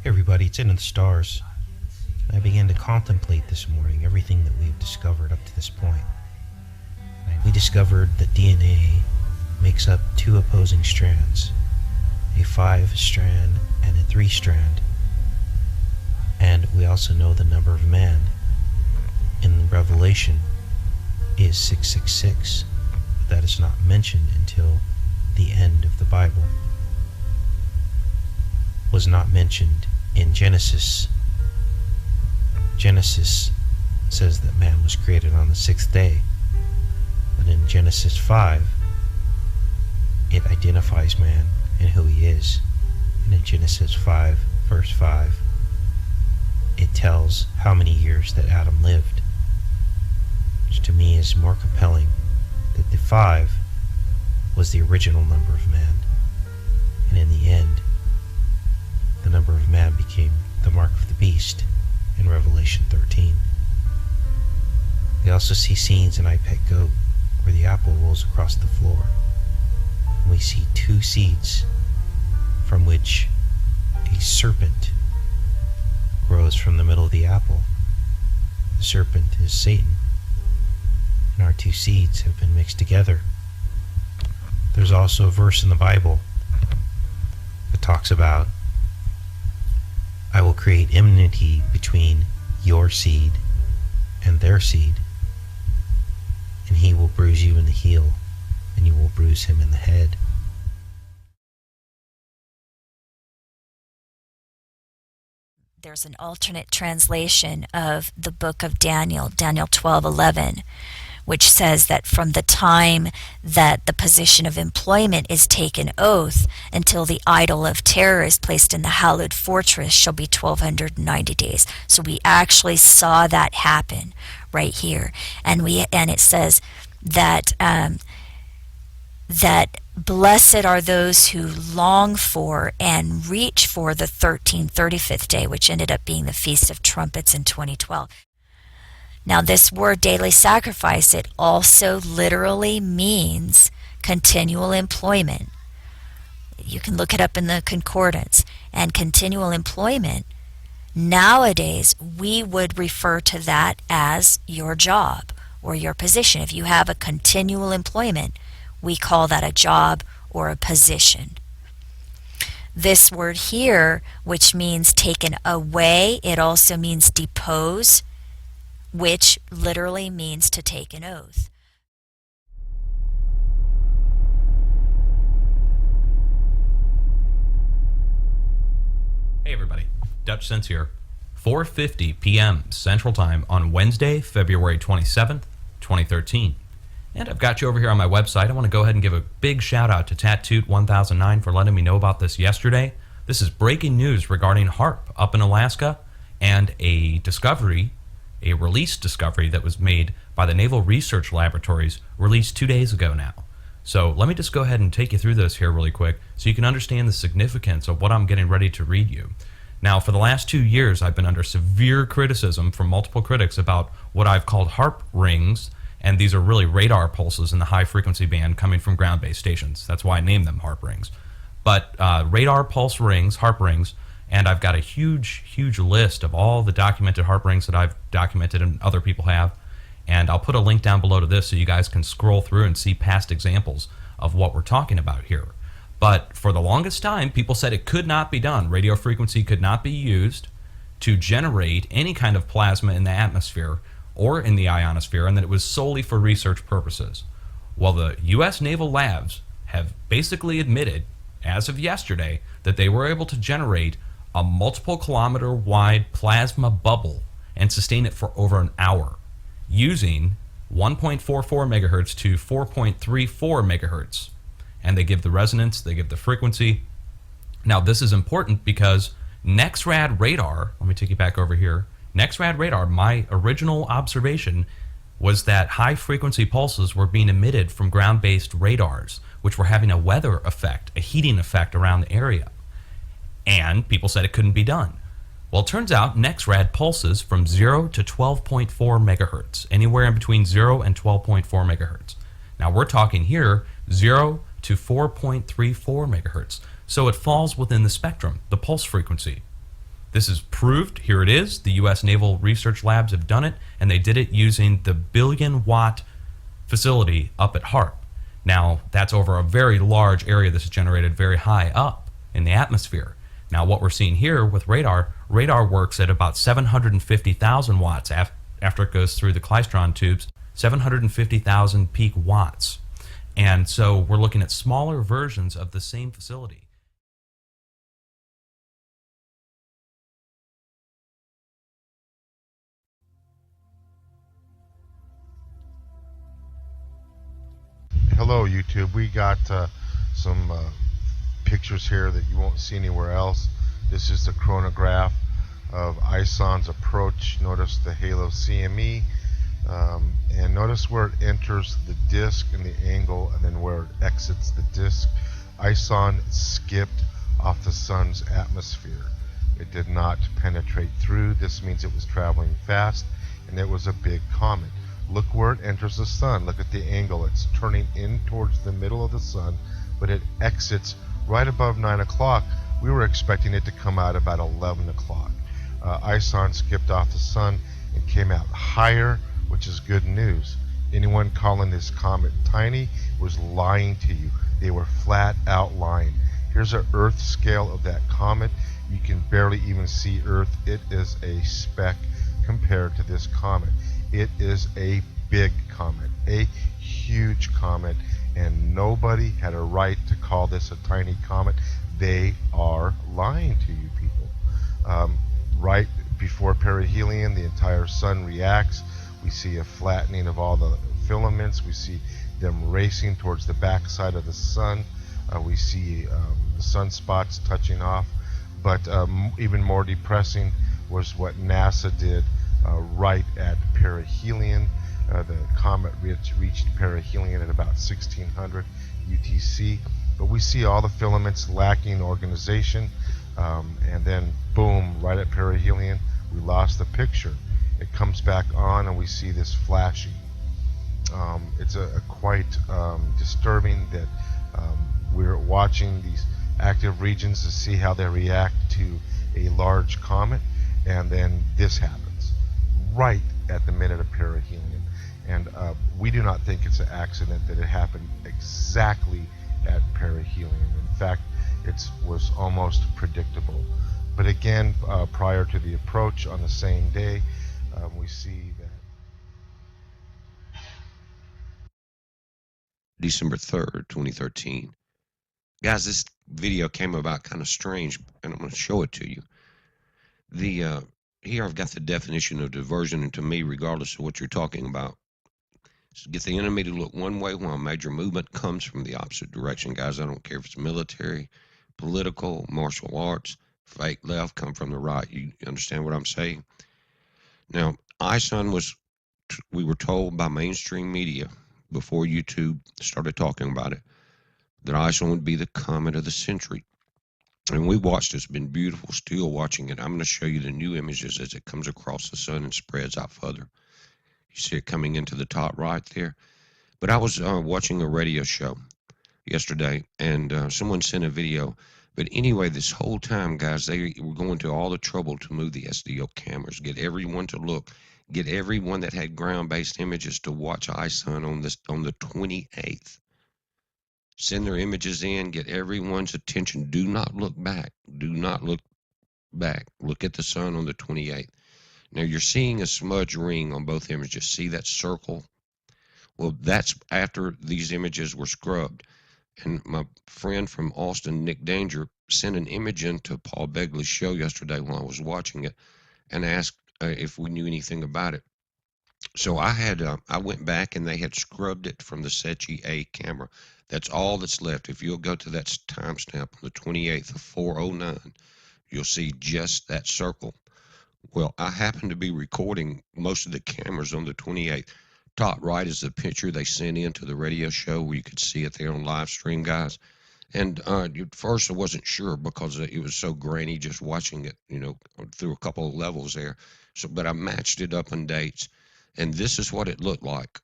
Hey everybody, it's In the Stars. I began to contemplate this morning everything that we've discovered up to this point. We discovered that DNA makes up two opposing strands, a 5-strand and a 3-strand. And we also know the number of man in Revelation is 666. But that is not mentioned until the end of the Bible. Was not mentioned in Genesis. Genesis says that man was created on the 6th day, but in Genesis 5 it identifies man and who he is, and in Genesis 5 verse 5 it tells how many years that Adam lived, which to me is more compelling that the 5 was the original number of man, and in the end the number of man became the mark of the beast in Revelation 13. We also see scenes in I Pet Goat where the apple rolls across the floor. And we see 2 seeds from which a serpent grows from the middle of the apple. The serpent is Satan, and our 2 seeds have been mixed together. There's also a verse in the Bible that talks about, I will create enmity between your seed and their seed, and he will bruise you in the heel, and you will bruise him in the head. There's an alternate translation of the book of Daniel, Daniel 12:11, which says that from the time that the position of employment is taken oath until the idol of terror is placed in the hallowed fortress shall be 1290 days. So we actually saw that happen right here, and it says that that blessed are those who long for and reach for the 1335th day, which ended up being the Feast of Trumpets in 2012. Now this word daily sacrifice, it also literally means continual employment. You can look it up in the concordance. And continual employment, nowadays we would refer to that as your job or your position. If you have a continual employment, we call that a job or a position. This word here, which means taken away, it also means depose, which literally means to take an oath. Hey everybody, Dutch Sense here. 4:50 p.m. Central Time on Wednesday, February 27th, 2013. And I've got you over here on my website. I want to go ahead and give a big shout out to Tattooed1009 for letting me know about this yesterday. This is breaking news regarding HAARP up in Alaska and a release discovery that was made by the Naval Research Laboratories, released 2 days ago now. So let me just go ahead and take you through this here really quick so you can understand the significance of what I'm getting ready to read you. Now, for the last 2 years, I've been under severe criticism from multiple critics about what I've called HAARP rings, and these are really radar pulses in the high-frequency band coming from ground-based stations. That's why I named them HAARP rings. But radar pulse rings, HAARP rings, and I've got a huge list of all the documented HAARP rings that I've documented and other people have. And I'll put a link down below to this so you guys can scroll through and see past examples of what we're talking about here. But for the longest time, people said it could not be done. Radio frequency could not be used to generate any kind of plasma in the atmosphere or in the ionosphere, and that it was solely for research purposes. Well, the U.S. Naval Labs have basically admitted, as of yesterday, that they were able to generate a multiple kilometer wide plasma bubble and sustain it for over an hour using 1.44 megahertz to 4.34 megahertz. And they give the resonance, they give the frequency. Now this is important because NEXRAD radar, let me take you back over here, NEXRAD radar, my original observation was that high frequency pulses were being emitted from ground-based radars, which were having a weather effect, a heating effect around the area. And people said it couldn't be done. Well, it turns out NEXRAD pulses from 0 to 12.4 megahertz, anywhere in between 0 and 12.4 megahertz. Now we're talking here 0 to 4.34 megahertz. So it falls within the spectrum, the pulse frequency. This is proved. Here it is. The U.S. Naval Research Labs have done it, and they did it using the billion-watt facility up at HAARP. Now, that's over a very large area. This is generated very high up in the atmosphere. Now, what we're seeing here with radar works at about 750,000 watts after it goes through the klystron tubes, 750,000 peak watts. And so we're looking at smaller versions of the same facility. Hello YouTube, we got some pictures here that you won't see anywhere else. This is the chronograph of ISON's approach. Notice the halo CME, and notice where it enters the disk and the angle, and then where it exits the disk. ISON skipped off the sun's atmosphere. It did not penetrate through. This means it was traveling fast, and it was a big comet. Look where it enters the sun. Look at the angle. It's turning in towards the middle of the sun, but it exits right above 9 o'clock. We were expecting it to come out about 11 o'clock. ISON skipped off the sun and came out higher, which is good news. Anyone calling this comet tiny was lying to you. They were flat out lying. Here's an Earth scale of that comet. You can barely even see Earth. It is a speck compared to this comet. It is a big comet, a huge comet, and nobody had a right to call this a tiny comet. They are lying to you people. Right before perihelion, the entire sun reacts. We see a flattening of all the filaments. We see them racing towards the backside of the sun. We see the sunspots touching off. But even more depressing was what NASA did right at perihelion. The comet reached perihelion at about 1600 UTC, but we see all the filaments lacking organization, and then boom, right at perihelion, we lost the picture. It comes back on and we see this flashing. It's a quite disturbing that we're watching these active regions to see how they react to a large comet, and then this happens right at the minute of perihelion. And we do not think it's an accident that it happened exactly at perihelion. In fact, it was almost predictable. But again, prior to the approach on the same day, we see that December 3rd, 2013. Guys, this video came about kind of strange, and I'm going to show it to you. Here I've got the definition of diversion, and to me, regardless of what you're talking about, is get the enemy to look one way while major movement comes from the opposite direction. Guys, I don't care if it's military, political, martial arts, fake left, come from the right. You understand what I'm saying? Now, ISON we were told by mainstream media before YouTube started talking about it, that ISON would be the comet of the century. And we watched it. It's been beautiful, still watching it. I'm going to show you the new images as it comes across the sun and spreads out further. You see it coming into the top right there. But I was watching a radio show yesterday, and someone sent a video. But anyway, this whole time, guys, they were going to all the trouble to move the SDO cameras, get everyone to look, get everyone that had ground-based images to watch ISON on the 28th. Send their images in, get everyone's attention. Do not look back. Do not look back. Look at the sun on the 28th. Now you're seeing a smudge ring on both images. See that circle? Well, that's after these images were scrubbed. And my friend from Austin, Nick Danger, sent an image into Paul Begley's show yesterday while I was watching it and asked if we knew anything about it. So I went back and they had scrubbed it from the Sechi A camera. That's all that's left. If you'll go to that timestamp on the 28th of 4:09, you'll see just that circle. Well, I happen to be recording most of the cameras on the 28th. Top right is the picture they sent in to the radio show where you could see it there on live stream, guys. And at first I wasn't sure because it was so grainy just watching it, through a couple of levels there. But I matched it up in dates. And this is what it looked like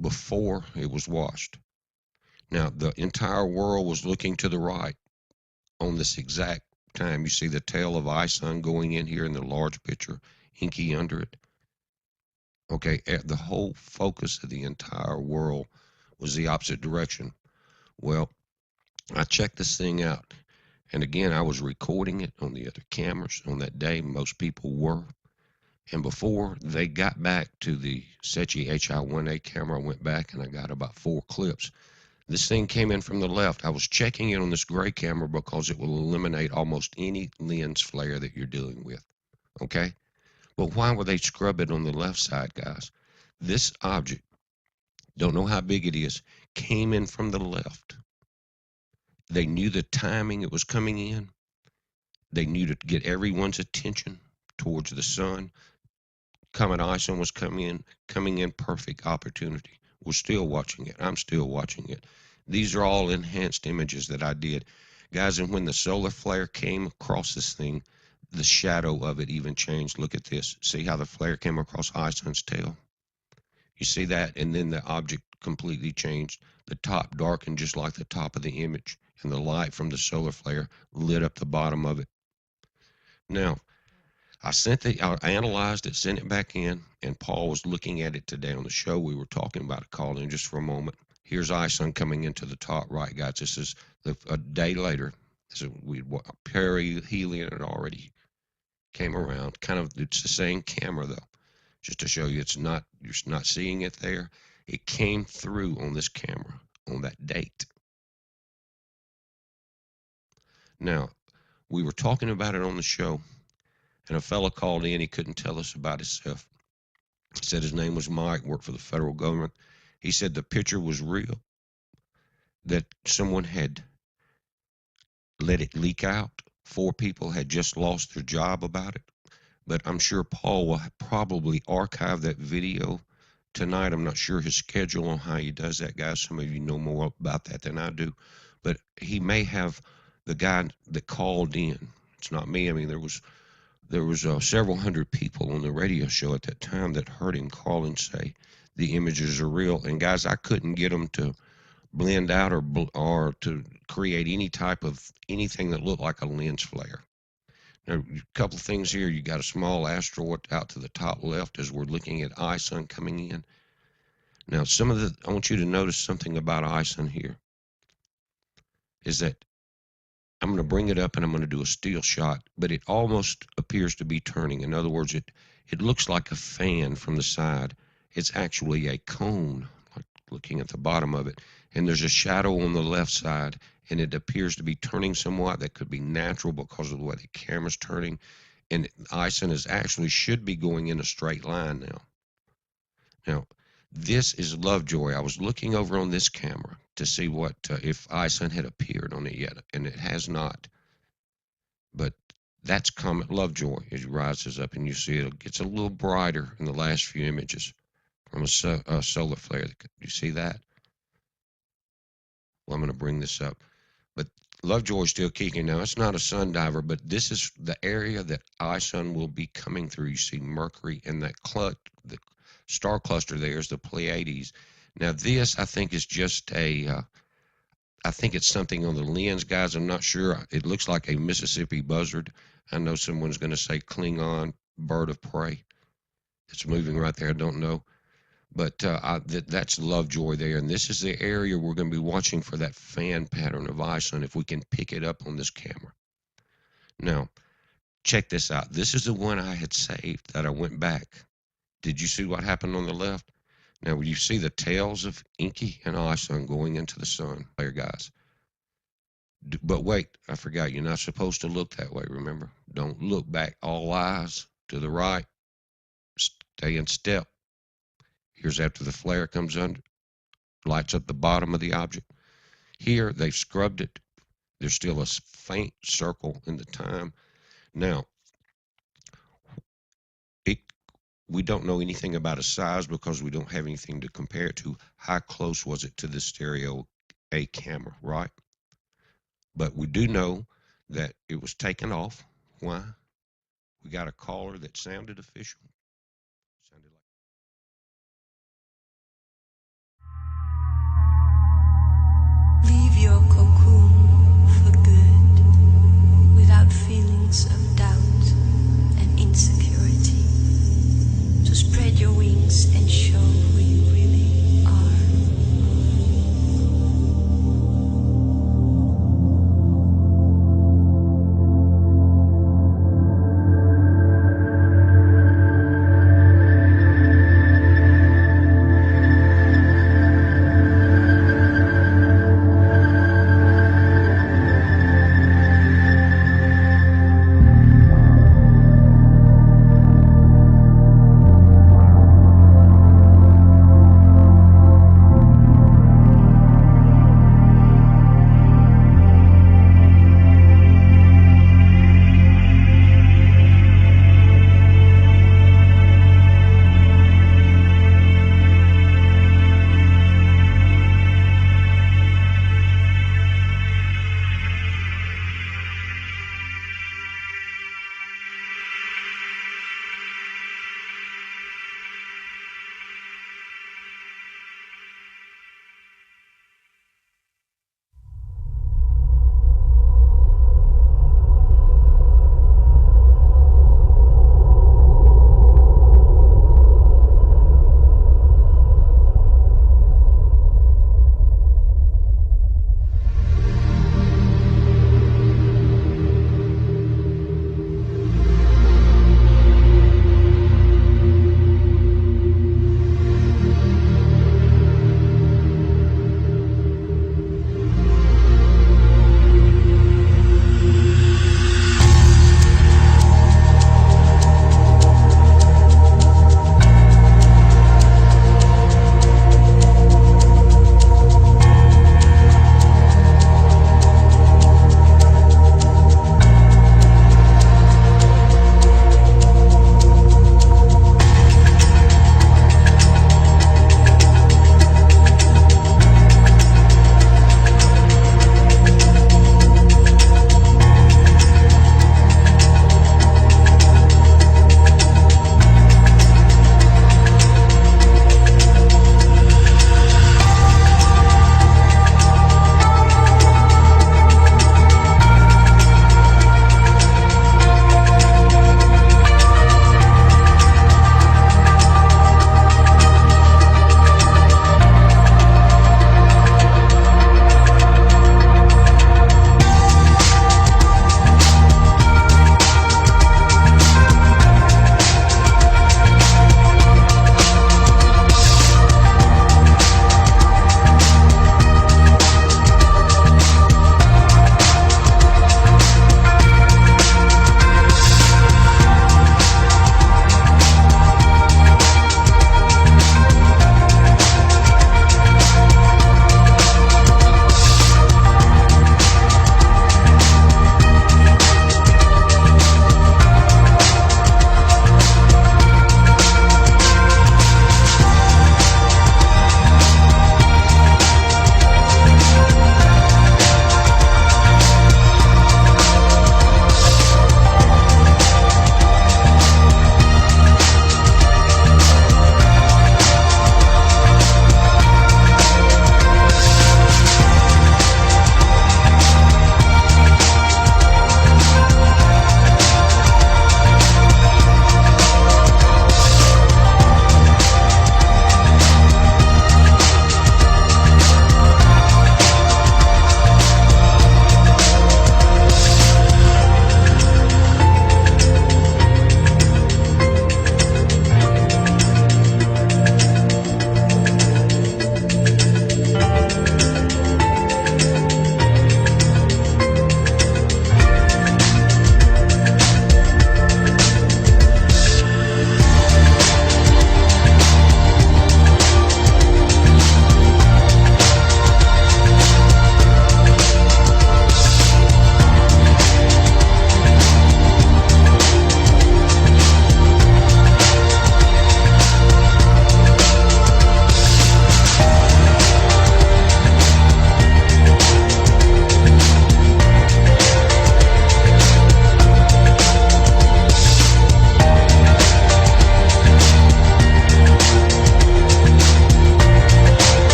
before it was washed. Now, the entire world was looking to the right on this exact time. You see the tail of ISUN going in here in the large picture, inky under it. Okay, the whole focus of the entire world was the opposite direction. Well, I checked this thing out. And again, I was recording it on the other cameras on that day. Most people were. And before they got back to the Secchi HI-1A camera, I went back and I got about 4 clips. This thing came in from the left. I was checking it on this gray camera because it will eliminate almost any lens flare that you're dealing with. Okay? But why would they scrub it on the left side, guys? This object, don't know how big it is, came in from the left. They knew the timing it was coming in. They knew to get everyone's attention towards the sun. Comet ISUN was coming in perfect opportunity. We're still watching it. I'm still watching it. These are all enhanced images that I did. Guys, and when the solar flare came across this thing, the shadow of it even changed. Look at this. See how the flare came across ISUN's tail? You see that? And then the object completely changed. The top darkened just like the top of the image, and the light from the solar flare lit up the bottom of it. Now, I analyzed it, sent it back in, and Paul was looking at it today on the show. We were talking about it, called in just for a moment. Here's ISUN coming into the top right, guys. This is a day later. Perihelion had already came around. It's the same camera though, just to show you you're not seeing it there. It came through on this camera on that date. Now, we were talking about it on the show, and a fellow called in. He couldn't tell us about himself. He said his name was Mike, worked for the federal government. He said the picture was real, that someone had let it leak out. 4 people had just lost their job about it. But I'm sure Paul will probably archive that video tonight. I'm not sure his schedule on how he does that, guys. Some of you know more about that than I do. But he may have the guy that called in. It's not me. I mean, there was several hundred people on the radio show at that time that heard him call and say the images are real. And guys, I couldn't get them to blend out or to create any type of anything that looked like a lens flare. Now, a couple of things here. You got a small asteroid out to the top left as we're looking at ISUN coming in. Now, I want you to notice something about ISUN here, is that I'm going to bring it up and I'm going to do a still shot, but it almost appears to be turning. In other words, it looks like a fan from the side. It's actually a cone, like looking at the bottom of it, and there's a shadow on the left side, and it appears to be turning somewhat. That could be natural because of the way the camera's turning, and ISUN should be going in a straight line now. Now, this is Lovejoy. I was looking over on this camera to see if ISUN had appeared on it yet, and it has not. But that's Comet Lovejoy as it rises up, and you see it gets a little brighter in the last few images from a solar flare. You see that? Well, I'm going to bring this up. But Lovejoy's still kicking. Now, it's not a sun diver, but this is the area that ISUN will be coming through. You see Mercury and the star cluster there is the Pleiades. Now, this, I think, is just I think it's something on the lens, guys. I'm not sure. It looks like a Mississippi buzzard. I know someone's going to say Klingon bird of prey. It's moving right there. I don't know. But that's Lovejoy there. And this is the area we're going to be watching for that fan pattern of ISUN if we can pick it up on this camera. Now, check this out. This is the one I had saved that I went back. Did you see what happened on the left? Now, you see the tails of Inky and ISUN going into the sun there, guys. But wait, I forgot. You're not supposed to look that way, remember? Don't look back. All eyes to the right. Stay in step. Here's after the flare comes under, lights up the bottom of the object. Here, they've scrubbed it. There's still a faint circle in the time. Now, we don't know anything about its size because we don't have anything to compare it to. How close was it to the stereo A camera, right? But we do know that it was taken off. Why? We got a caller that sounded official. Sounded like... Leave your cocoon for good without fear. wings of doubt and insecurity, to spread your wings and show who you really are.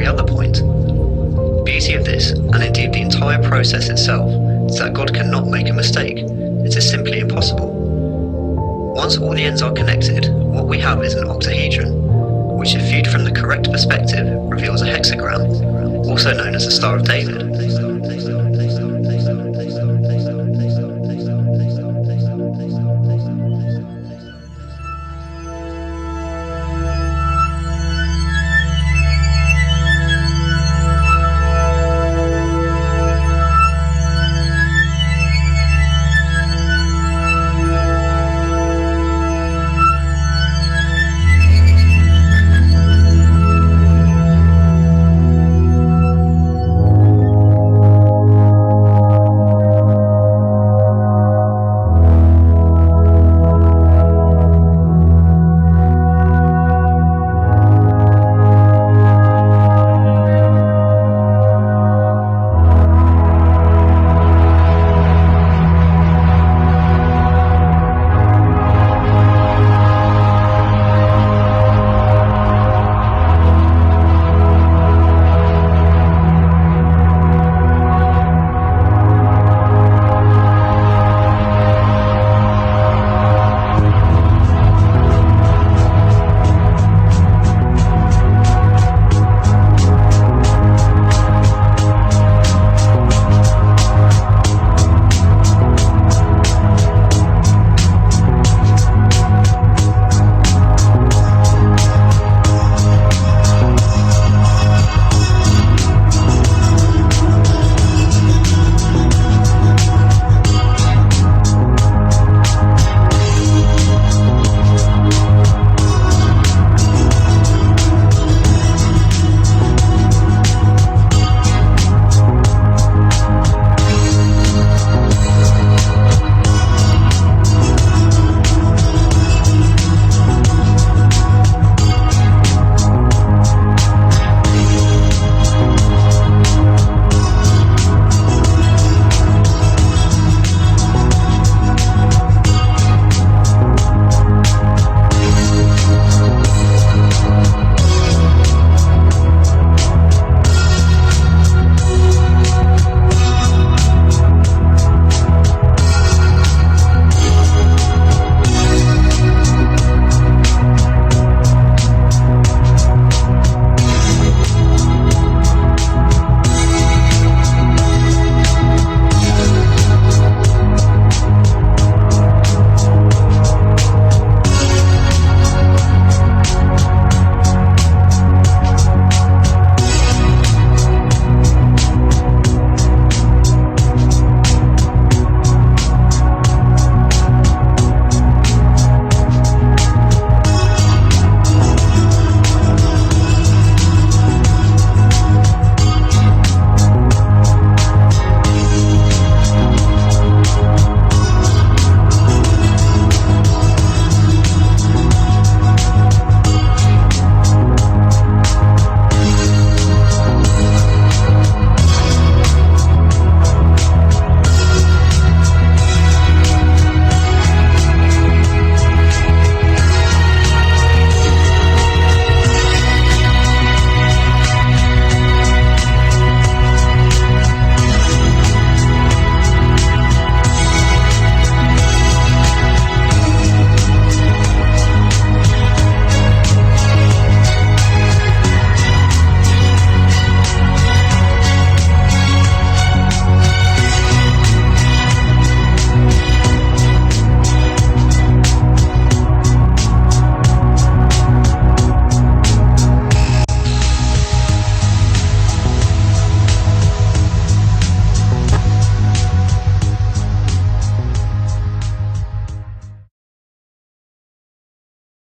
every other point. The beauty of this, and indeed the entire process itself, is that God cannot make a mistake. It is simply impossible. Once all the ends are connected, what we have is an octahedron, which if viewed from the correct perspective reveals a hexagram, also known as the Star of David.